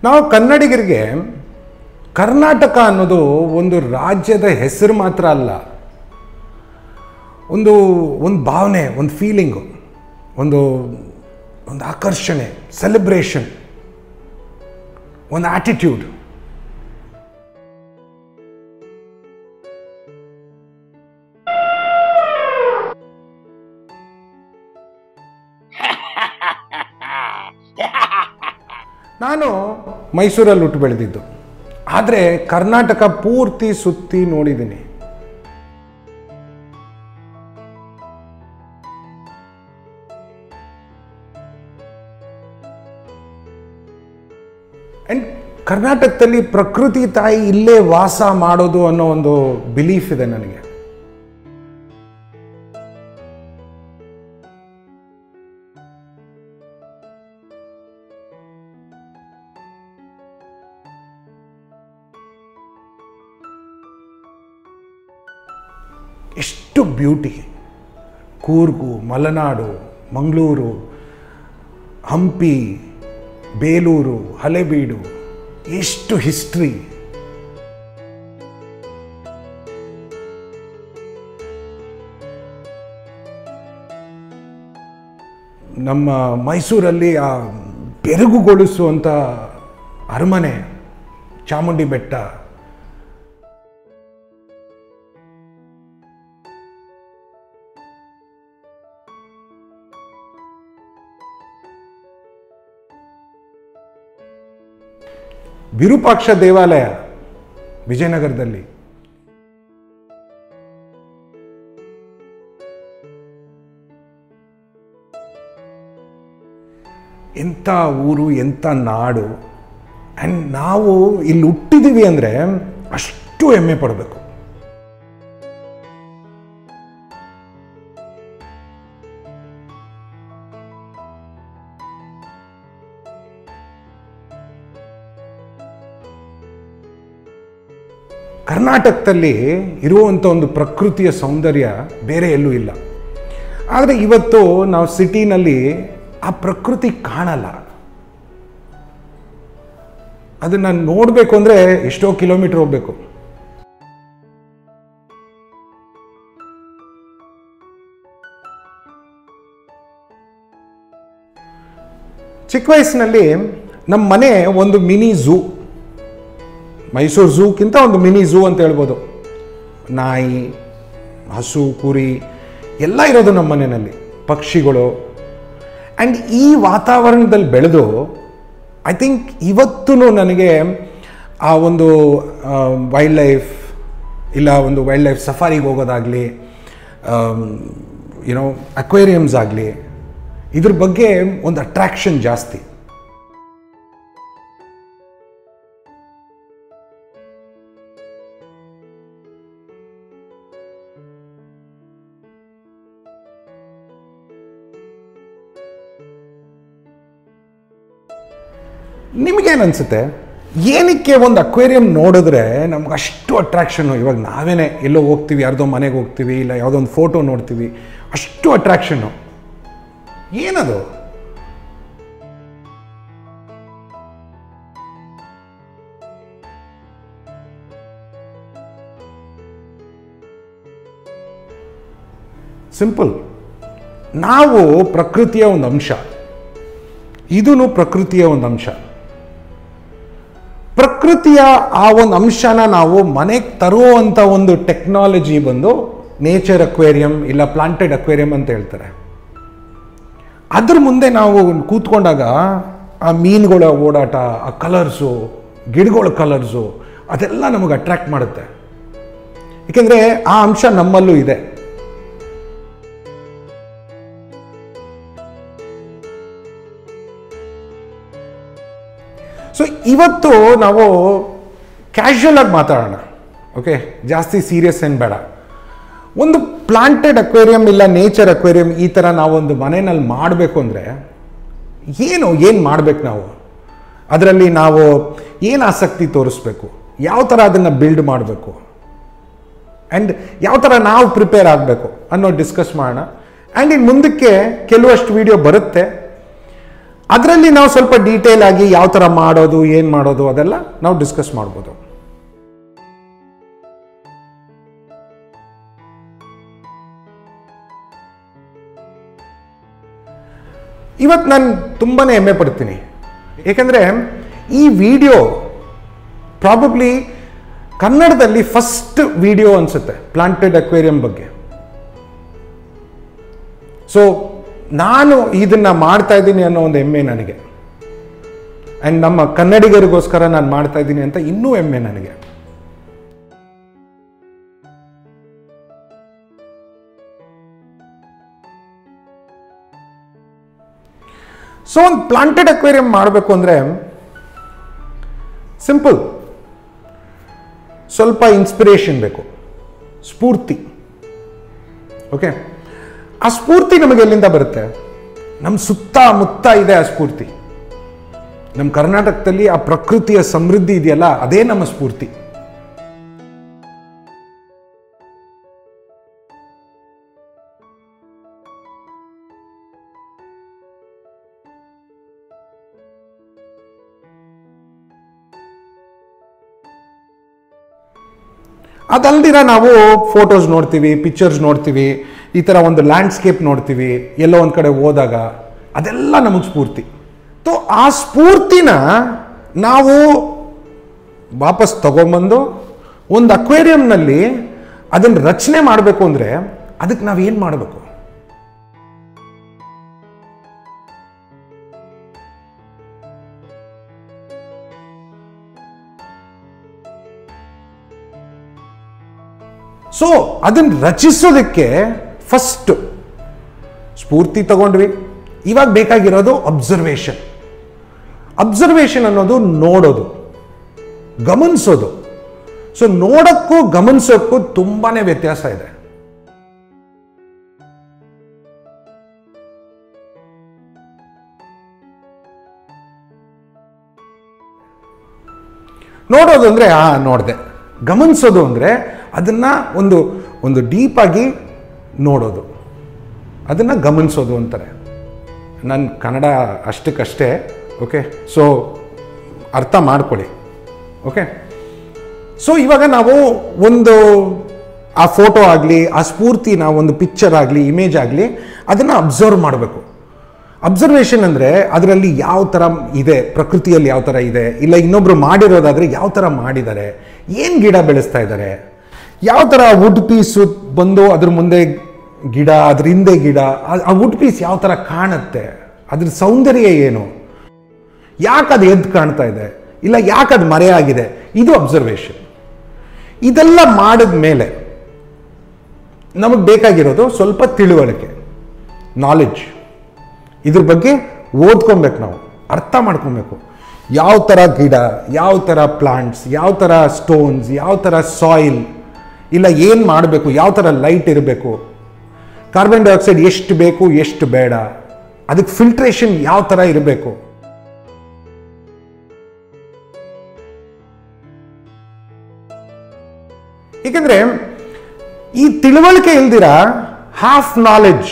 ನಾವು ಕನ್ನಡಿಗರಿಗೆ ಕರ್ನಾಟಕ ಅನ್ನೋದು ಒಂದು ರಾಜ್ಯದ ಹೆಸರು ಮಾತ್ರ ಅಲ್ಲ, ಒಂದು ಭಾವನೆ, ಒಂದು ಫೀಲಿಂಗು, ಒಂದು ಆಕರ್ಷಣೆ, ಸೆಲೆಬ್ರೇಷನ್, ಒಂದು ಆಟಿಟ್ಯೂಡ್. ನಾನು ಮೈಸೂರಲ್ಲಿ ಹುಟ್ಟು ಬೆಳೆದಿದ್ದು, ಆದರೆ ಕರ್ನಾಟಕ ಪೂರ್ತಿ ಸುತ್ತಿ ನೋಡಿದ್ದೀನಿ. ಆ್ಯಂಡ್ ಕರ್ನಾಟಕದಲ್ಲಿ ಪ್ರಕೃತಿ ತಾಯಿ ಇಲ್ಲೇ ವಾಸ ಮಾಡೋದು ಅನ್ನೋ ಒಂದು ಬಿಲೀಫ್ ಇದೆ ನನಗೆ. ಎಷ್ಟು ಬ್ಯೂಟಿ, ಕೂರ್ಗು, ಮಲೆನಾಡು, ಮಂಗಳೂರು, ಹಂಪಿ, ಬೇಲೂರು, ಹಳೆಬೀಡು, ಎಷ್ಟು ಹಿಸ್ಟ್ರಿ. ನಮ್ಮ ಮೈಸೂರಲ್ಲಿ ಆ ಬೆರಗುಗೊಳಿಸುವಂಥ ಅರಮನೆ, ಚಾಮುಂಡಿ ಬೆಟ್ಟ, ವಿರೂಪಾಕ್ಷ ದೇವಾಲಯ ವಿಜಯನಗರದಲ್ಲಿ, ಎಂಥ ಊರು, ಎಂಥ ನಾಡು. ಆ್ಯಂಡ್ ನಾವು ಇಲ್ಲಿ ಹುಟ್ಟಿದ್ದೀವಿ ಅಂದರೆ ಅಷ್ಟು ಹೆಮ್ಮೆ ಪಡಬೇಕು. ಕರ್ನಾಟಕದಲ್ಲಿ ಇರುವಂಥ ಒಂದು ಪ್ರಕೃತಿಯ ಸೌಂದರ್ಯ ಬೇರೆ ಎಲ್ಲೂ ಇಲ್ಲ. ಆದರೆ ಇವತ್ತು ನಾವು ಸಿಟಿನಲ್ಲಿ ಆ ಪ್ರಕೃತಿ ಕಾಣಲ್ಲ. ಅದನ್ನು ನೋಡಬೇಕು ಅಂದರೆ ಎಷ್ಟೋ ಕಿಲೋಮೀಟರ್ ಹೋಗಬೇಕು. ಚಿಕ್ಕ ವಯಸ್ಸಿನಲ್ಲಿ ನಮ್ಮ ಮನೆ ಒಂದು ಮಿನಿ ಝೂ, ಮೈಸೂರು ಝೂಕ್ಕಿಂತ ಒಂದು ಮಿನಿ ಝೂ ಅಂತ ಹೇಳ್ಬೋದು. ನಾಯಿ, ಹಸು, ಕುರಿ ಎಲ್ಲ ಇರೋದು ನಮ್ಮ ಮನೆಯಲ್ಲಿ, ಪಕ್ಷಿಗಳು. ಆ್ಯಂಡ್ ಈ ವಾತಾವರಣದಲ್ಲಿ ಬೆಳೆದು ಐ ಥಿಂಕ್ ಇವತ್ತೂ ನನಗೆ ಆ ಒಂದು ವೈಲ್ಡ್ ಲೈಫ್ ಇಲ್ಲ ಒಂದು ವೈಲ್ಡ್ ಲೈಫ್ ಸಫಾರಿಗೆ ಹೋಗೋದಾಗಲಿ, ಯುನೋ ಅಕ್ವೇರಿಯಮ್ಸ್ ಆಗಲಿ, ಇದ್ರ ಬಗ್ಗೆ ಒಂದು ಅಟ್ರಾಕ್ಷನ್ ಜಾಸ್ತಿ. ನಿಮಗೇನನ್ಸುತ್ತೆ, ಏನಕ್ಕೆ ಒಂದು ಅಕ್ವೇರಿಯಂ ನೋಡಿದ್ರೆ ನಮ್ಗೆ ಅಷ್ಟು ಅಟ್ರಾಕ್ಷನ್ನು? ಇವಾಗ ನಾವೇನೆ ಎಲ್ಲೋ ಹೋಗ್ತೀವಿ, ಯಾರ್ದೋ ಮನೆಗೆ ಹೋಗ್ತೀವಿ, ಇಲ್ಲ ಯಾವುದೋ ಒಂದು ಫೋಟೋ ನೋಡ್ತೀವಿ, ಅಷ್ಟು ಅಟ್ರಾಕ್ಷನ್ನು. ಏನದು? ಸಿಂಪಲ್. ನಾವು ಪ್ರಕೃತಿಯ ಒಂದು ಅಂಶ, ಇದೂ ಪ್ರಕೃತಿಯ ಒಂದು ಅಂಶ. ಪ್ರಕೃತಿಯ ಆ ಒಂದು ಅಂಶನ ನಾವು ಮನೆಗೆ ತರುವಂಥ ಒಂದು ಟೆಕ್ನಾಲಜಿ ಬಂದು ನೇಚರ್ ಅಕ್ವೇರಿಯಂ ಇಲ್ಲ ಪ್ಲಾಂಟೆಡ್ ಅಕ್ವೇರಿಯಂ ಅಂತ ಹೇಳ್ತಾರೆ. ಅದ್ರ ಮುಂದೆ ನಾವು ಕೂತ್ಕೊಂಡಾಗ ಆ ಮೀನುಗಳ ಓಡಾಟ, ಆ ಕಲರ್ಸು, ಗಿಡಗಳ ಕಲರ್ಸು, ಅದೆಲ್ಲ ನಮಗೆ ಅಟ್ರಾಕ್ಟ್ ಮಾಡುತ್ತೆ. ಏಕೆಂದರೆ ಆ ಅಂಶ ನಮ್ಮಲ್ಲೂ ಇದೆ. ಸೊ ಇವತ್ತು ನಾವು ಕ್ಯಾಶುಯಲ್ ಆಗಿ ಮಾತಾಡೋಣ, ಓಕೆ? ಜಾಸ್ತಿ ಸೀರಿಯಸ್ ಏನು ಬೇಡ. ಒಂದು ಪ್ಲಾಂಟೆಡ್ ಅಕ್ವೇರಿಯಂ ಇಲ್ಲ ನೇಚರ್ ಅಕ್ವೇರಿಯಂ ಈ ಥರ ನಾವೊಂದು ಮನೆಯಲ್ಲಿ ಮಾಡಬೇಕು ಅಂದರೆ ಏನು ಮಾಡಬೇಕು ನಾವು? ಅದರಲ್ಲಿ ನಾವು ಏನು ಆಸಕ್ತಿ ತೋರಿಸ್ಬೇಕು, ಯಾವ ಥರ ಅದನ್ನು ಬಿಲ್ಡ್ ಮಾಡಬೇಕು, ಆ್ಯಂಡ್ ಯಾವ ಥರ ನಾವು ಪ್ರಿಪೇರ್ ಆಗಬೇಕು ಅನ್ನೋ ಡಿಸ್ಕಸ್ ಮಾಡೋಣ. ಆ್ಯಂಡ್ ಇನ್ನು ಮುಂದಕ್ಕೆ ಕೆಲವಷ್ಟು ವಿಡಿಯೋ ಬರುತ್ತೆ. ಅದರಲ್ಲಿ ನಾವು ಸ್ವಲ್ಪ ಡೀಟೇಲ್ ಆಗಿ ಯಾವ ಥರ ಮಾಡೋದು, ಏನು ಮಾಡೋದು ಅದೆಲ್ಲ ನಾವು ಡಿಸ್ಕಸ್ ಮಾಡ್ಬೋದು. ಇವತ್ತು ನಾನು ತುಂಬಾ ಹೆಮ್ಮೆ ಪಡ್ತೀನಿ, ಏಕೆಂದರೆ ಈ ವಿಡಿಯೋ ಪ್ರಾಬಬ್ಲಿ ಕನ್ನಡದಲ್ಲಿ ಫಸ್ಟ್ ವಿಡಿಯೋ ಅನಿಸುತ್ತೆ ಪ್ಲಾಂಟೆಡ್ ಅಕ್ವೇರಿಯಂ ಬಗ್ಗೆ. ಸೊ ನಾನು ಇದನ್ನು ಮಾಡ್ತಾ ಇದ್ದೀನಿ ಅನ್ನೋ ಒಂದು ಹೆಮ್ಮೆ ನನಗೆ, ಆ್ಯಂಡ್ ನಮ್ಮ ಕನ್ನಡಿಗರಿಗೋಸ್ಕರ ನಾನು ಮಾಡ್ತಾ ಇದ್ದೀನಿ ಅಂತ ಇನ್ನೂ ಹೆಮ್ಮೆ ನನಗೆ. ಸೊ ಒಂದು ಪ್ಲಾಂಟೆಡ್ ಅಕ್ವೇರಿಯಂ ಮಾಡಬೇಕು ಅಂದರೆ ಸಿಂಪಲ್, ಸ್ವಲ್ಪ ಇನ್ಸ್ಪಿರೇಷನ್ ಬೇಕು, ಸ್ಫೂರ್ತಿ. ಓಕೆ, ಆ ಸ್ಫೂರ್ತಿ ನಮಗೆ ಎಲ್ಲಿಂದ ಬರುತ್ತೆ? ನಮ್ಮ ಸುತ್ತಮುತ್ತ ಇದೆ ಆ ಸ್ಫೂರ್ತಿ. ನಮ್ಮ ಕರ್ನಾಟಕದಲ್ಲಿ ಆ ಪ್ರಕೃತಿಯ ಸಮೃದ್ಧಿ ಇದೆಯಲ್ಲ, ಅದೇ ನಮ್ಮ ಸ್ಫೂರ್ತಿ. ಅದಲ್ದಿರ ನಾವು ಫೋಟೋಸ್ ನೋಡ್ತೀವಿ, ಪಿಕ್ಚರ್ಸ್ ನೋಡ್ತೀವಿ, ಈ ಥರ ಒಂದು ಲ್ಯಾಂಡ್ಸ್ಕೇಪ್ ನೋಡ್ತೀವಿ ಎಲ್ಲೋ ಒಂದು ಕಡೆ ಹೋದಾಗ, ಅದೆಲ್ಲ ನಮಗೆ ಸ್ಫೂರ್ತಿ. ಸೊ ಆ ಸ್ಫೂರ್ತಿನ ನಾವು ವಾಪಸ್ ತಗೊಂಬಂದು ಒಂದು ಅಕ್ವೇರಿಯಂನಲ್ಲಿ ಅದನ್ನು ರಚನೆ ಮಾಡಬೇಕು ಅಂದರೆ ಅದಕ್ಕೆ ನಾವೇನು ಮಾಡಬೇಕು? ಸೊ ಅದನ್ನು ರಚಿಸೋದಕ್ಕೆ ಫಸ್ಟ್ ಸ್ಫೂರ್ತಿ ತಗೊಂಡ್ವಿ. ಇವಾಗ ಬೇಕಾಗಿರೋದು ಅಬ್ಸರ್ವೇಷನ್. ಅಬ್ಸರ್ವೇಷನ್ ಅನ್ನೋದು ನೋಡೋದು, ಗಮನಿಸೋದು. ಸೊ ನೋಡೋಕ್ಕೂ ಗಮನಿಸೋಕ್ಕೂ ತುಂಬಾನೇ ವ್ಯತ್ಯಾಸ ಇದೆ. ನೋಡೋದು ಅಂದರೆ ನೋಡಿದೆ, ಗಮನಿಸೋದು ಅಂದರೆ ಅದನ್ನ ಒಂದು ಡೀಪಾಗಿ ನೋಡೋದು, ಅದನ್ನು ಗಮನಿಸೋದು ಅಂತಾರೆ. ನನ್ನ ಕನ್ನಡ ಅಷ್ಟಕ್ಕಷ್ಟೇ, ಓಕೆ? ಸೊ ಅರ್ಥ ಮಾಡ್ಕೊಳ್ಳಿ, ಓಕೆ? ಸೊ ಇವಾಗ ನಾವು ಆ ಫೋಟೋ ಆಗಲಿ, ಆ ಸ್ಫೂರ್ತಿನ ಒಂದು ಪಿಕ್ಚರ್ ಆಗಲಿ, ಇಮೇಜ್ ಆಗಲಿ, ಅದನ್ನು ಅಬ್ಸರ್ವ್ ಮಾಡಬೇಕು. ಅಬ್ಸರ್ವೇಷನ್ ಅಂದರೆ ಅದರಲ್ಲಿ ಯಾವ ಥರ ಇದೆ, ಪ್ರಕೃತಿಯಲ್ಲಿ ಯಾವ ಥರ ಇದೆ, ಇಲ್ಲ ಇನ್ನೊಬ್ರು ಮಾಡಿರೋದಾದರೆ ಯಾವ ಥರ ಮಾಡಿದ್ದಾರೆ, ಏನು ಗಿಡ ಬೆಳೆಸ್ತಾ ಇದ್ದಾರೆ, ಯಾವ ಥರ ವುಡ್ ಪೀಸು ಬಂದು ಅದ್ರ ಮುಂದೆ ಗಿಡ, ಅದ್ರ ಹಿಂದೆ ಗಿಡ, ಆ ವುಡ್ ಪೀಸ್ ಯಾವ ಥರ ಕಾಣುತ್ತೆ, ಅದ್ರ ಸೌಂದರ್ಯ ಏನು, ಯಾಕೆ ಅದು ಎದ್ದು ಕಾಣ್ತಾ ಇದೆ, ಇಲ್ಲ ಯಾಕೆ ಅದು ಮರೆಯಾಗಿದೆ, ಇದು ಅಬ್ಸರ್ವೇಷನ್. ಇದೆಲ್ಲ ಮಾಡಿದ ಮೇಲೆ ನಮಗೆ ಬೇಕಾಗಿರೋದು ಸ್ವಲ್ಪ ತಿಳುವಳಿಕೆ, ನಾಲೆಡ್ಜ್. ಇದ್ರ ಬಗ್ಗೆ ಓದ್ಕೊಬೇಕು, ನಾವು ಅರ್ಥ ಮಾಡ್ಕೊಬೇಕು. ಯಾವ ಥರ ಗಿಡ, ಯಾವ ಥರ ಪ್ಲಾಂಟ್ಸ್, ಯಾವ ಥರ ಸ್ಟೋನ್ಸ್, ಯಾವ ಥರ ಸಾಯಿಲ್, ಇಲ್ಲ ಏನು ಮಾಡಬೇಕು, ಯಾವ ಥರ ಲೈಟ್ ಇರಬೇಕು, ಕಾರ್ಬನ್ ಡೈಆಕ್ಸೈಡ್ ಎಷ್ಟು ಬೇಕು ಎಷ್ಟು ಬೇಡ, ಅದಕ್ಕೆ ಫಿಲ್ಟ್ರೇಷನ್ ಯಾವ ಥರ ಇರಬೇಕು. ಏಕೆಂದರೆ ಈ ತಿಳುವಳಿಕೆ ಇಲ್ದಿರ ಹಾಫ್ ನಾಲೆಡ್ಜ್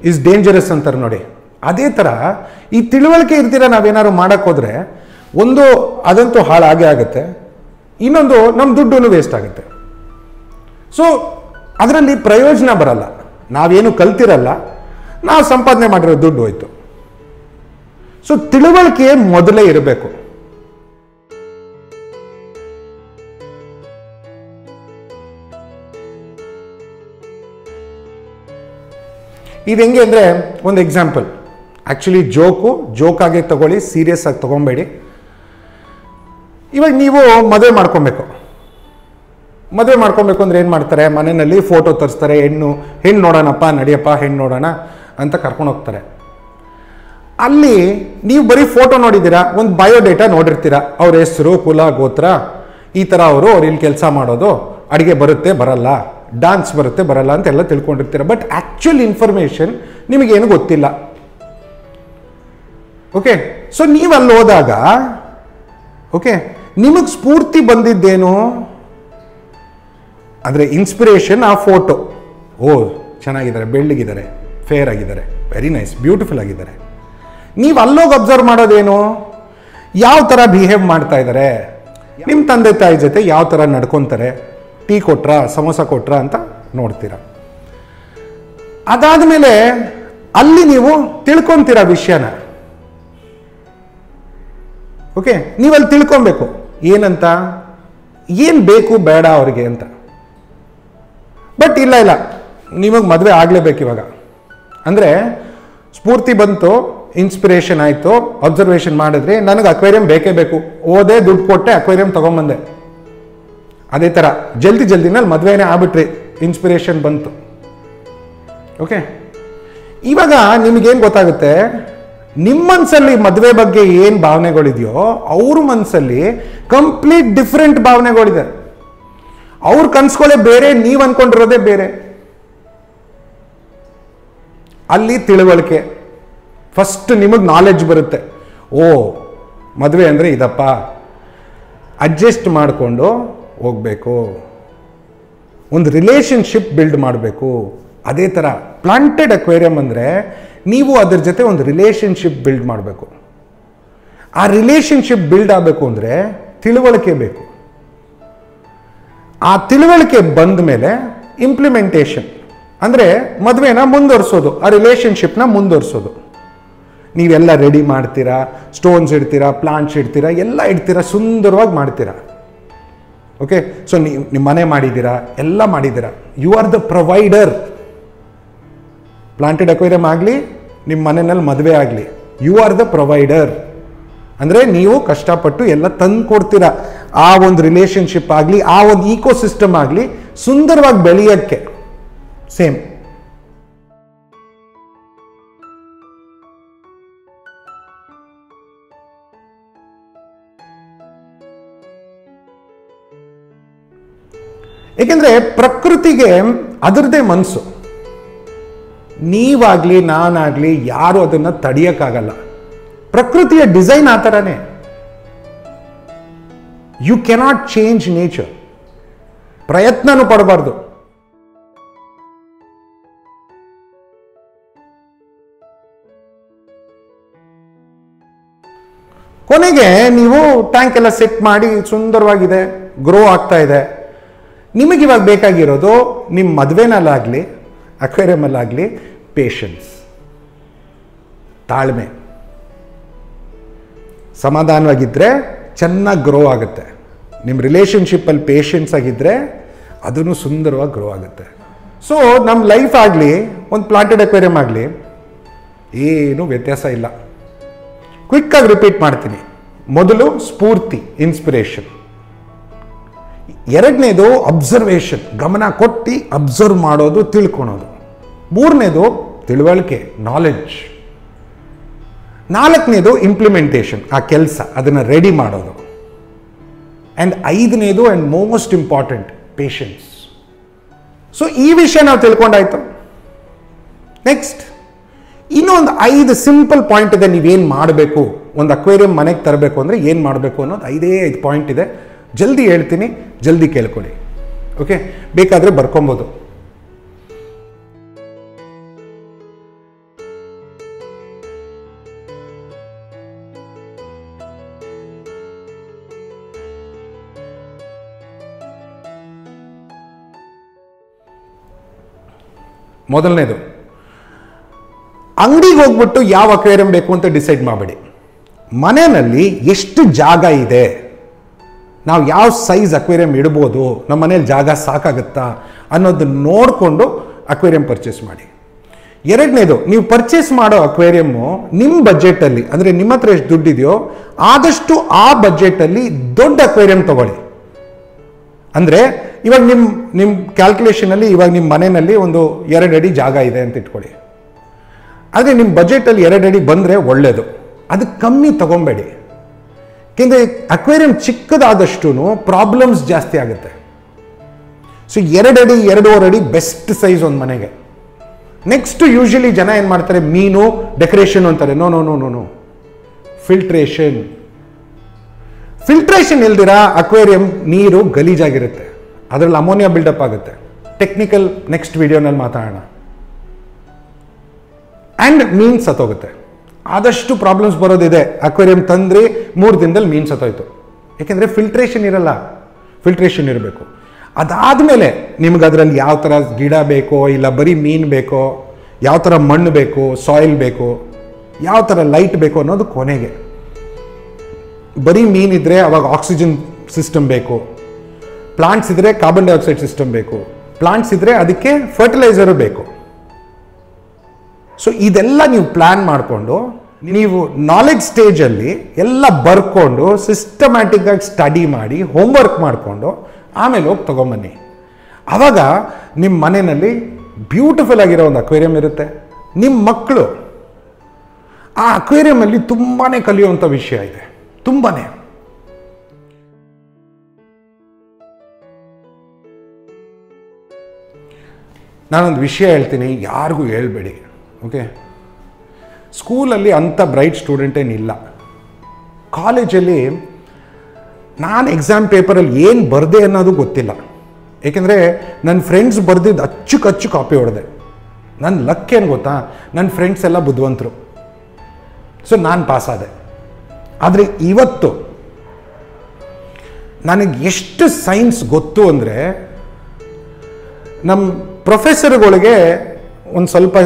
ಇಸ್ ಡೇಂಜರಸ್ ಅಂತಾರೆ ನೋಡಿ. ಅದೇ ಥರ ಈ ತಿಳುವಳಿಕೆ ಇರ್ತೀರ ನಾವೇನಾದ್ರು ಮಾಡೋಕ್ಕೋದ್ರೆ ಒಂದು ಅದಂತೂ ಹಾಳಾಗೇ ಆಗುತ್ತೆ, ಇನ್ನೊಂದು ನಮ್ಮ ದುಡ್ಡು ವೇಸ್ಟ್ ಆಗುತ್ತೆ. ಸೊ ಅದರಲ್ಲಿ ಪ್ರಯೋಜನ ಬರಲ್ಲ, ನಾವೇನು ಕಲ್ತಿರಲ್ಲ, ನಾವು ಸಂಪಾದನೆ ಮಾಡಿರೋ ದುಡ್ಡು ಹೋಯ್ತು. ಸೊ ತಿಳುವಳಿಕೆ ಮೊದಲೇ ಇರಬೇಕು. ಇದು ಹೆಂಗೆ ಅಂದರೆ ಒಂದು ಎಕ್ಸಾಂಪಲ್, ಆ್ಯಕ್ಚುಲಿ ಜೋಕಾಗೆ ತಗೊಳ್ಳಿ, ಸೀರಿಯಸ್ ಆಗಿ ತಗೊಬೇಡಿ. ಇವಾಗ ನೀವು ಮದುವೆ ಮಾಡ್ಕೊಬೇಕು ಅಂದರೆ ಏನು ಮಾಡ್ತಾರೆ, ಮನೆಯಲ್ಲಿ ಫೋಟೋ ತರಿಸ್ತಾರೆ, ಹೆಣ್ಣು ನೋಡೋಣಪ್ಪ, ನಡಿಯಪ್ಪ ಹೆಣ್ಣು ನೋಡೋಣ ಅಂತ ಕರ್ಕೊಂಡು ಹೋಗ್ತಾರೆ. ಅಲ್ಲಿ ನೀವು ಬರೀ ಫೋಟೋ ನೋಡಿದ್ದೀರಾ, ಒಂದು ಬಯೋಡೇಟಾ ನೋಡಿರ್ತೀರಾ, ಅವ್ರ ಹೆಸರು, ಕುಲ, ಗೋತ್ರ, ಈ ಥರ ಅವ್ರು ಇಲ್ಲಿ ಕೆಲಸ ಮಾಡೋದು, ಅಡುಗೆ ಬರುತ್ತೆ ಬರಲ್ಲ, ಡಾನ್ಸ್ ಬರುತ್ತೆ ಬರಲ್ಲ ಅಂತೆಲ್ಲ ತಿಳ್ಕೊಂಡಿರ್ತೀರ. ಬಟ್ ಆ್ಯಕ್ಚುಲ್ ಇನ್ಫಾರ್ಮೇಷನ್ ನಿಮಗೇನು ಗೊತ್ತಿಲ್ಲ. ಓಕೆ, ಸೊ ನೀವು ಅಲ್ಲಿ ಹೋದಾಗ ಓಕೆ ನಿಮಗೆ ಸ್ಫೂರ್ತಿ ಬಂದಿದ್ದೇನು ಅಂದರೆ ಇನ್ಸ್ಪಿರೇಷನ್ ಆ ಫೋಟೋ. ಚೆನ್ನಾಗಿದ್ದಾರೆ, ಬೆಳ್ಳಗಿದ್ದಾರೆ, ಫೇರ್ ಆಗಿದ್ದಾರೆ, ವೆರಿ ನೈಸ್, ಬ್ಯೂಟಿಫುಲ್ ಆಗಿದ್ದಾರೆ. ನೀವು ಅಲ್ಲೋಗಿ ಅಬ್ಸರ್ವ್ ಮಾಡೋದೇನು, ಯಾವ ಥರ ಬಿಹೇವ್ ಮಾಡ್ತಾ ಇದ್ದಾರೆ, ನಿಮ್ಮ ತಂದೆ ತಾಯಿ ಜೊತೆ ಯಾವ ಥರ ನಡ್ಕೊತಾರೆ, ಟೀ ಕೊಟ್ರ ಸಮೋಸ ಕೊಟ್ರ ಅಂತ ನೋಡ್ತೀರ. ಅದಾದಮೇಲೆ ಅಲ್ಲಿ ನೀವು ತಿಳ್ಕೊಂತೀರ ವಿಷಯನ. ಓಕೆ, ನೀವಲ್ಲಿ ತಿಳ್ಕೊಬೇಕು ಏನಂತ, ಏನು ಬೇಕು ಬೇಡ ಅವ್ರಿಗೆ ಅಂತ. ಬಟ್ ಇಲ್ಲ ನಿಮಗೆ ಮದುವೆ ಆಗಲೇಬೇಕು ಇವಾಗ ಅಂದರೆ ಸ್ಫೂರ್ತಿ ಬಂತು, ಇನ್ಸ್ಪಿರೇಷನ್ ಆಯಿತು, ಅಬ್ಸರ್ವೇಷನ್ ಮಾಡಿದ್ರಿ, ನನಗೆ ಅಕ್ವೇರಿಯಂ ಬೇಕೇ ಬೇಕು, ಓದೇ ದುಡ್ಡು ಕೊಟ್ಟೆ ಅಕ್ವೇರಿಯಂ ತೊಗೊಂಬಂದೆ. ಅದೇ ಥರ ಜಲ್ದಿನಲ್ಲಿ ಮದುವೆನೇ ಆಗ್ಬಿಟ್ರಿ, ಇನ್ಸ್ಪಿರೇಷನ್ ಬಂತು. ಓಕೆ, ಇವಾಗ ನಿಮಗೇನು ಗೊತ್ತಾಗುತ್ತೆ, ನಿಮ್ಮ ಮನಸ್ಸಲ್ಲಿ ಮದುವೆ ಬಗ್ಗೆ ಏನು ಭಾವನೆಗಳಿದೆಯೋ ಅವ್ರ ಮನಸ್ಸಲ್ಲಿ ಕಂಪ್ಲೀಟ್ ಡಿಫ್ರೆಂಟ್ ಭಾವನೆಗಳಿದೆ. ಅವ್ರ ಕನ್ಸ್ಕೊಳ್ಳೆ ಬೇರೆ, ನೀವು ಅನ್ಕೊಂಡಿರೋದೇ ಬೇರೆ. ಅಲ್ಲಿ ತಿಳುವಳಿಕೆ ಫಸ್ಟ್ ನಿಮಗೆ ನಾಲೆಡ್ಜ್ ಬರುತ್ತೆ. ಓ, ಮದುವೆ ಅಂದರೆ ಇದಪ್ಪ, ಅಡ್ಜಸ್ಟ್ ಮಾಡಿಕೊಂಡು ಹೋಗಬೇಕು, ಒಂದು ರಿಲೇಷನ್ಶಿಪ್ ಬಿಲ್ಡ್ ಮಾಡಬೇಕು. ಅದೇ ಥರ ಪ್ಲಾಂಟೆಡ್ ಅಕ್ವೇರಿಯಂ ಅಂದರೆ ನೀವು ಅದ್ರ ಜೊತೆ ಒಂದು ರಿಲೇಷನ್ಶಿಪ್ ಬಿಲ್ಡ್ ಮಾಡಬೇಕು. ಆ ರಿಲೇಷನ್ಶಿಪ್ ಬಿಲ್ಡ್ ಆಗಬೇಕು ಅಂದರೆ ತಿಳುವಳಿಕೆ ಬೇಕು. ಆ ತಿಳುವಳಿಕೆ ಬಂದ ಮೇಲೆ ಇಂಪ್ಲಿಮೆಂಟೇಷನ್ ಅಂದರೆ ಮದುವೆನ ಮುಂದುವರಿಸೋದು, ಆ ರಿಲೇಷನ್ಶಿಪ್ನ ಮುಂದುವರಿಸೋದು. ನೀವೆಲ್ಲ ರೆಡಿ ಮಾಡ್ತೀರಾ, ಸ್ಟೋನ್ಸ್ ಇಡ್ತೀರಾ, ಪ್ಲಾಂಟ್ಸ್ ಇಡ್ತೀರಾ, ಎಲ್ಲ ಇಡ್ತೀರಾ, ಸುಂದರವಾಗಿ ಮಾಡ್ತೀರಾ. ಓಕೆ, ಸೊ ನಿಮ್ಮ ಮನೆ ಮಾಡಿದ್ದೀರಾ, ಎಲ್ಲ ಮಾಡಿದ್ದೀರಾ. You are the provider. Planted aquarium ಆಗಲಿ, ನಿಮ್ಮ ಮನೆಯಲ್ಲಿ ಮದುವೆ ಆಗಲಿ, ಯು ಆರ್ ದ ಪ್ರೊವೈಡರ್. ಅಂದರೆ ನೀವು ಕಷ್ಟಪಟ್ಟು ಎಲ್ಲ ತಂದು ಕೊಡ್ತೀರಾ. ಆ ಒಂದು ರಿಲೇಷನ್ಶಿಪ್ ಆಗಲಿ, ಆ ಒಂದು ಈಕೋಸಿಸ್ಟಮ್ ಆಗಲಿ ಸುಂದರವಾಗಿ ಬೆಳೆಯೋಕ್ಕೆ. ಸೇಮ್ ಏಕೆಂದರೆ ಪ್ರಕೃತಿಗೆ ಅದರದೇ ಮನಸ್ಸು. ನೀವಾಗಲಿ ನಾನಾಗಲಿ ಯಾರು ಅದನ್ನು ತಡೆಯೋಕ್ಕಾಗಲ್ಲ. ಪ್ರಕೃತಿಯ ಡಿಸೈನ್ ಆ ಥರನೇ. You cannot change nature. ಪ್ರಯತ್ನನೂ ಪಡಬಾರ್ದು. ಕೊನೆಗೆ ನೀವು ಟ್ಯಾಂಕ್ ಎಲ್ಲ ಸೆಟ್ ಮಾಡಿ ಸುಂದರವಾಗಿದೆ, ಗ್ರೋ ಆಗ್ತಾ ಇದೆ. ನಿಮಗಿವಾಗ ಬೇಕಾಗಿರೋದು ನಿಮ್ಮ ಮದುವೆನಲ್ಲಾಗಲಿ ಅಕ್ವೇರಿಯಮಲ್ಲಾಗಲಿ ಪೇಷನ್ಸ್, ತಾಳ್ಮೆ. ಸಮಾಧಾನವಾಗಿದ್ದರೆ ಚೆನ್ನಾಗಿ ಗ್ರೋ ಆಗುತ್ತೆ. ನಿಮ್ಮ ರಿಲೇಷನ್ಶಿಪ್ಪಲ್ಲಿ ಪೇಷನ್ಸ್ ಆಗಿದ್ದರೆ ಅದನ್ನು ಸುಂದರವಾಗಿ ಗ್ರೋ ಆಗುತ್ತೆ. ಸೊ ನಮ್ಮ ಲೈಫ್ ಆಗಲಿ ಒಂದು ಪ್ಲಾಂಟೆಡ್ ಅಕ್ವೇರಿಯಂ ಆಗಲಿ ಏನೂ ವ್ಯತ್ಯಾಸ ಇಲ್ಲ. ಕ್ವಿಕ್ಕಾಗಿ ರಿಪೀಟ್ ಮಾಡ್ತೀನಿ. ಮೊದಲು ಸ್ಫೂರ್ತಿ, ಇನ್ಸ್ಪಿರೇಷನ್. ಎರಡನೇದು ಅಬ್ಸರ್ವೇಷನ್, ಗಮನ ಕೊಟ್ಟು ಅಬ್ಸರ್ವ್ ಮಾಡೋದು, ತಿಳ್ಕೊಳೋದು. ಮೂರನೇದು ತಿಳುವಳಿಕೆ, ನಾಲೆಡ್ಜ್. ನಾಲ್ಕನೇದು ಇಂಪ್ಲಿಮೆಂಟೇಷನ್, ಆ ಕೆಲಸ ಅದನ್ನು ರೆಡಿ ಮಾಡೋದು. ಆ್ಯಂಡ್ ಐದನೇದು and most important patience. So ಈ ವಿಷಯ ನಾವು ತಿಳ್ಕೊಂಡಾಯ್ತು. ನೆಕ್ಸ್ಟ್ ಇನ್ನೊಂದು 5 ಸಿಂಪಲ್ ಪಾಯಿಂಟ್ ಇದೆ. ನೀವೇನು ಮಾಡಬೇಕು, ಒಂದು ಅಕ್ವೇರಿಯಂ ಮನೆಗೆ ತರಬೇಕು ಅಂದರೆ ಏನು ಮಾಡಬೇಕು ಅನ್ನೋದು 5 ಪಾಯಿಂಟ್ ಇದೆ. ಜಲ್ದಿ ಹೇಳ್ತೀನಿ, ಜಲ್ದಿ ಕೇಳ್ಕೊಳ್ಳಿ. ಓಕೆ, ಬೇಕಾದರೆ ಬರ್ಕೊಬೋದು. ಮೊದಲನೇದು, ಅಂಗಡಿಗೆ ಹೋಗ್ಬಿಟ್ಟು ಯಾವ ಅಕ್ವೇರಿಯಂ ಬೇಕು ಅಂತ ಡಿಸೈಡ್ ಮಾಡಬೇಡಿ. ಮನೆಯಲ್ಲಿ ಎಷ್ಟು ಜಾಗ ಇದೆ, ನಾವು ಯಾವ ಸೈಜ್ ಅಕ್ವೇರಿಯಂ ಇಡ್ಬೋದು, ನಮ್ಮ ಮನೇಲಿ ಜಾಗ ಸಾಕಾಗುತ್ತಾ ಅನ್ನೋದನ್ನ ನೋಡಿಕೊಂಡು ಅಕ್ವೇರಿಯಂ ಪರ್ಚೇಸ್ ಮಾಡಿ. ಎರಡನೇದು, ನೀವು ಪರ್ಚೇಸ್ ಮಾಡೋ ಅಕ್ವೇರಿಯಮ್ಮು ನಿಮ್ಮ ಬಜೆಟಲ್ಲಿ, ಅಂದರೆ ನಿಮ್ಮ ಹತ್ರ ಎಷ್ಟು ದುಡ್ಡಿದೆಯೋ ಆದಷ್ಟು ಆ ಬಜೆಟಲ್ಲಿ ದೊಡ್ಡ ಅಕ್ವೇರಿಯಂ ತಗೊಳ್ಳಿ. ಅಂದರೆ ಇವಾಗ ನಿಮ್ಮ ಕ್ಯಾಲ್ಕುಲೇಷನಲ್ಲಿ ಇವಾಗ ನಿಮ್ಮ ಮನೆಯಲ್ಲಿ ಒಂದು 2 ಅಡಿ ಜಾಗ ಇದೆ ಅಂತ ಇಟ್ಕೊಳ್ಳಿ. ಆದರೆ ನಿಮ್ಮ ಬಜೆಟಲ್ಲಿ 2 ಅಡಿ ಬಂದರೆ ಒಳ್ಳೆಯದು. ಅದಕ್ಕೆ ಕಮ್ಮಿ ತಗೊಬೇಡಿ. ಯಾಕೆಂದರೆ ಅಕ್ವೇರಿಯಂ ಚಿಕ್ಕದಾದಷ್ಟು ಪ್ರಾಬ್ಲಮ್ಸ್ ಜಾಸ್ತಿ ಆಗುತ್ತೆ. ಸೊ 2 ಅಡಿ 2.5 ಅಡಿ ಬೆಸ್ಟ್ ಸೈಜ್ ಒಂದು ಮನೆಗೆ. ನೆಕ್ಸ್ಟ್ ಯೂಶಲಿ ಜನ ಏನು ಮಾಡ್ತಾರೆ, ಮೀನು ಡೆಕೋರೇಷನ್ ಅಂತಾರೆ. No no no no no filtration. Filtration ಇಲ್ದಿರ ಅಕ್ವೇರಿಯಂ ನೀರು ಗಲೀಜಾಗಿರುತ್ತೆ, ಅದರಲ್ಲಿ ಅಮೋನಿಯಾ ಬಿಲ್ಡಪ್ ಆಗುತ್ತೆ. ಟೆಕ್ನಿಕಲ್ ನೆಕ್ಸ್ಟ್ ವಿಡಿಯೋನಲ್ಲಿ ಮಾತಾಡೋಣ. ಆ್ಯಂಡ್ ಮೀನು ಸತ್ತೋಗುತ್ತೆ. ಆದಷ್ಟು ಪ್ರಾಬ್ಲಮ್ಸ್ ಬರೋದಿದೆ. ಅಕ್ವೇರಿಯಂ ತಂದ್ರಿ 3 ದಿನದಲ್ಲಿ ಮೀನು ಸತ್ತೋಯ್ತು. ಯಾಕೆಂದರೆ ಫಿಲ್ಟ್ರೇಷನ್ ಇರಲ್ಲ, ಫಿಲ್ಟ್ರೇಷನ್ ಇರಬೇಕು. ಅದಾದಮೇಲೆ ನಿಮ್ಗೆ ಅದರಲ್ಲಿ ಯಾವ ಥರ ಗಿಡ ಬೇಕೋ ಇಲ್ಲ ಬರೀ ಮೀನು ಬೇಕೋ, ಯಾವ ಥರ ಮಣ್ಣು ಬೇಕು, ಸಾಯಿಲ್ ಬೇಕು, ಯಾವ ಥರ ಲೈಟ್ ಬೇಕು ಅನ್ನೋದು ಕೊನೆಗೆ. ಬರೀ ಮೀನಿದ್ರೆ ಅವಾಗ ಆಕ್ಸಿಜನ್ ಸಿಸ್ಟಮ್ ಬೇಕು, ಪ್ಲಾಂಟ್ಸ್ ಇದ್ದರೆ ಕಾರ್ಬನ್ ಡೈಆಕ್ಸೈಡ್ ಸಿಸ್ಟಮ್ ಬೇಕು, ಪ್ಲಾಂಟ್ಸ್ ಇದ್ದರೆ ಅದಕ್ಕೆ ಫರ್ಟಿಲೈಸರು ಬೇಕು. ಸೊ ಇದೆಲ್ಲ ನೀವು ಪ್ಲ್ಯಾನ್ ಮಾಡಿಕೊಂಡು ನೀವು ನಾಲೆಡ್ಜ್ ಸ್ಟೇಜಲ್ಲಿ ಎಲ್ಲ ಬರ್ಕೊಂಡು ಸಿಸ್ಟಮ್ಯಾಟಿಕ್ ಆಗಿ ಸ್ಟಡಿ ಮಾಡಿ ಹೋಮ್ವರ್ಕ್ ಮಾಡಿಕೊಂಡು ಆಮೇಲೆ ಹೋಗಿ ತೊಗೊಂಬನ್ನಿ. ಆವಾಗ ನಿಮ್ಮ ಮನೆಯಲ್ಲಿ ಬ್ಯೂಟಿಫುಲ್ ಆಗಿರೋ ಒಂದು ಅಕ್ವೇರಿಯಂ ಇರುತ್ತೆ. ನಿಮ್ಮ ಮಕ್ಕಳು ಆ ಅಕ್ವೇರಿಯಮಲ್ಲಿ ತುಂಬಾ ಕಲಿಯುವಂಥ ವಿಷಯ ಇದೆ, ತುಂಬಾ. ನಾನೊಂದು ವಿಷಯ ಹೇಳ್ತೀನಿ, ಯಾರಿಗೂ ಹೇಳ್ಬೇಡಿ, ಓಕೆ? ಸ್ಕೂಲಲ್ಲಿ ಅಂಥ ಬ್ರೈಟ್ ಸ್ಟೂಡೆಂಟ್ ಏನಿಲ್ಲ. ಕಾಲೇಜಲ್ಲಿ ನಾನು ಎಕ್ಸಾಮ್ ಪೇಪರಲ್ಲಿ ಏನು ಬರದೆ ಅನ್ನೋದು ಗೊತ್ತಿಲ್ಲ. ಏಕೆಂದರೆ ನನ್ನ ಫ್ರೆಂಡ್ಸ್ ಬರೆದಿದ್ದು ಅಚ್ಚುಕಚ್ಚು ಕಾಪಿ ಹೊಡೆದೆ. ನನ್ನ ಲಕ್ ಏನು ಗೊತ್ತಾ, ನನ್ನ ಫ್ರೆಂಡ್ಸ್ ಎಲ್ಲ ಬುದ್ಧಿವಂತರು, ಸೊ ನಾನು ಪಾಸಾದೆ. ಆದರೆ ಇವತ್ತು ನನಗೆ ಎಷ್ಟು ಸೈನ್ಸ್ ಗೊತ್ತು ಅಂದರೆ, ನಮ್ಮ ಪ್ರೊಫೆಸರ್ಗಳಿಗೆ ಒಂದು ಸ್ವಲ್ಪ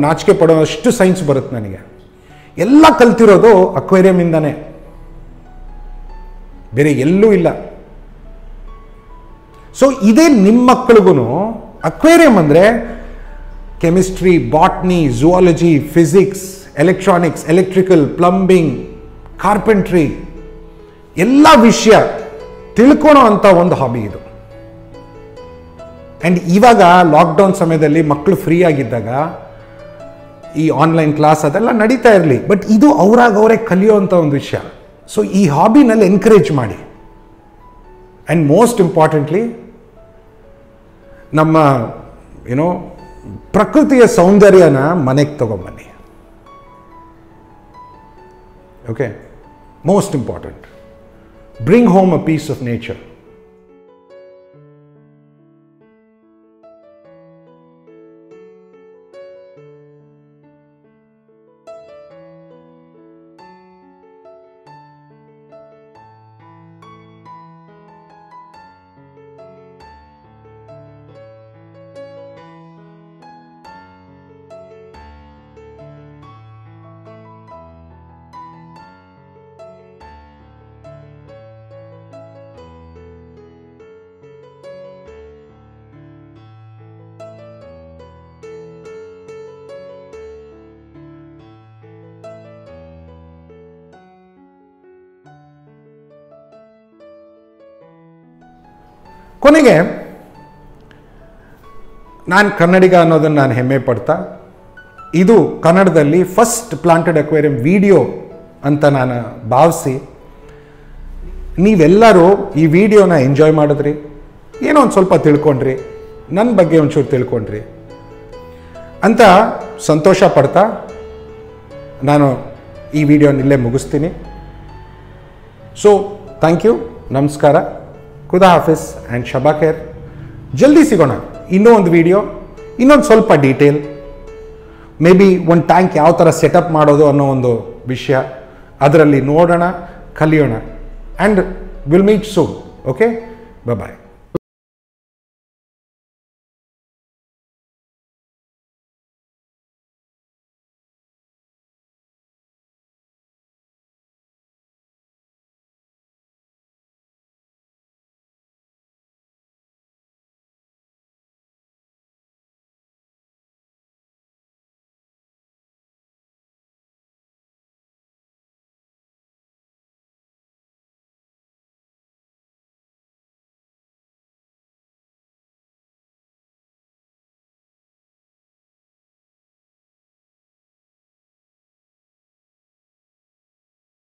ನಾಚಿಕೆ ಪಡೋಷ್ಟು ಸೈನ್ಸ್ ಬರುತ್ತೆ ನನಗೆ. ಎಲ್ಲ ಕಲ್ತಿರೋದು ಅಕ್ವೇರಿಯಮಿಂದಾನೆ, ಬೇರೆ ಎಲ್ಲೂ ಇಲ್ಲ. ಸೊ ಇದೇ ನಿಮ್ಮ ಮಕ್ಕಳಿಗೂ ಅಕ್ವೇರಿಯಂ ಅಂದರೆ chemistry, botany, zoology, physics, electronics, electrical, plumbing, carpentry ಎಲ್ಲ ವಿಷಯ ತಿಳ್ಕೊಳೋ ಅಂಥ ಒಂದು ಹಾಬಿ ಇದು. ಆ್ಯಂಡ್ ಇವಾಗ ಲಾಕ್ಡೌನ್ ಸಮಯದಲ್ಲಿ ಮಕ್ಕಳು ಫ್ರೀ ಆಗಿದ್ದಾಗ ಈ ಆನ್ಲೈನ್ ಕ್ಲಾಸ್ ಅದೆಲ್ಲ ನಡೀತಾ ಇರಲಿ, ಬಟ್ ಇದು ಅವರೇ ಕಲಿಯೋವಂಥ ಒಂದು ವಿಷಯ. ಸೊ ಈ ಹಾಬಿನಲ್ಲಿ ಎನ್ಕರೇಜ್ ಮಾಡಿ. ಆ್ಯಂಡ್ ಮೋಸ್ಟ್ ಇಂಪಾರ್ಟೆಂಟ್ಲಿ ನಮ್ಮ ಪ್ರಕೃತಿಯ ಸೌಂದರ್ಯನ ಮನೆಗೆ ತಗೊಂಬನ್ನಿ, okay? Most important, bring home a piece of nature. ಕೊನೆಗೆ ನಾನು ಕನ್ನಡಿಗ ಅನ್ನೋದನ್ನು ನಾನು ಹೆಮ್ಮೆ ಪಡ್ತಾ, ಇದು ಕನ್ನಡದಲ್ಲಿ ಫಸ್ಟ್ ಪ್ಲಾಂಟೆಡ್ ಅಕ್ವೇರಿಯಂ ವಿಡಿಯೋ ಅಂತ ನಾನು ಭಾವಿಸಿ, ನೀವೆಲ್ಲರೂ ಈ ವಿಡಿಯೋನ ಎಂಜಾಯ್ ಮಾಡಿದ್ರಿ, ಏನೋ ಒಂದು ಸ್ವಲ್ಪ ತಿಳ್ಕೊಂಡ್ರಿ, ನನ್ನ ಬಗ್ಗೆ ಒಂಚೂರು ತಿಳ್ಕೊಂಡ್ರಿ ಅಂತ ಸಂತೋಷ ಪಡ್ತಾ ನಾನು ಈ ವಿಡಿಯೋನ ಇಲ್ಲೇ ಮುಗಿಸ್ತೀನಿ. ಸೊ ಥ್ಯಾಂಕ್ ಯು, ನಮಸ್ಕಾರ, ಖುದಾ ಹಾಫಿಸ್ ಆ್ಯಂಡ್ ಶಬಾ ಖೈರ್. ಜಲ್ದಿ ಸಿಗೋಣ ಇನ್ನೂ ಒಂದು ವಿಡಿಯೋ, ಇನ್ನೊಂದು ಸ್ವಲ್ಪ ಡೀಟೇಲ್, ಮೇ ಬಿ ಒಂದು ಟ್ಯಾಂಕ್ ಯಾವ ಥರ ಸೆಟಪ್ ಮಾಡೋದು ಅನ್ನೋ ಒಂದು ವಿಷಯ ಅದರಲ್ಲಿ ನೋಡೋಣ, ಕಲಿಯೋಣ. And will meet soon. Okay, bye.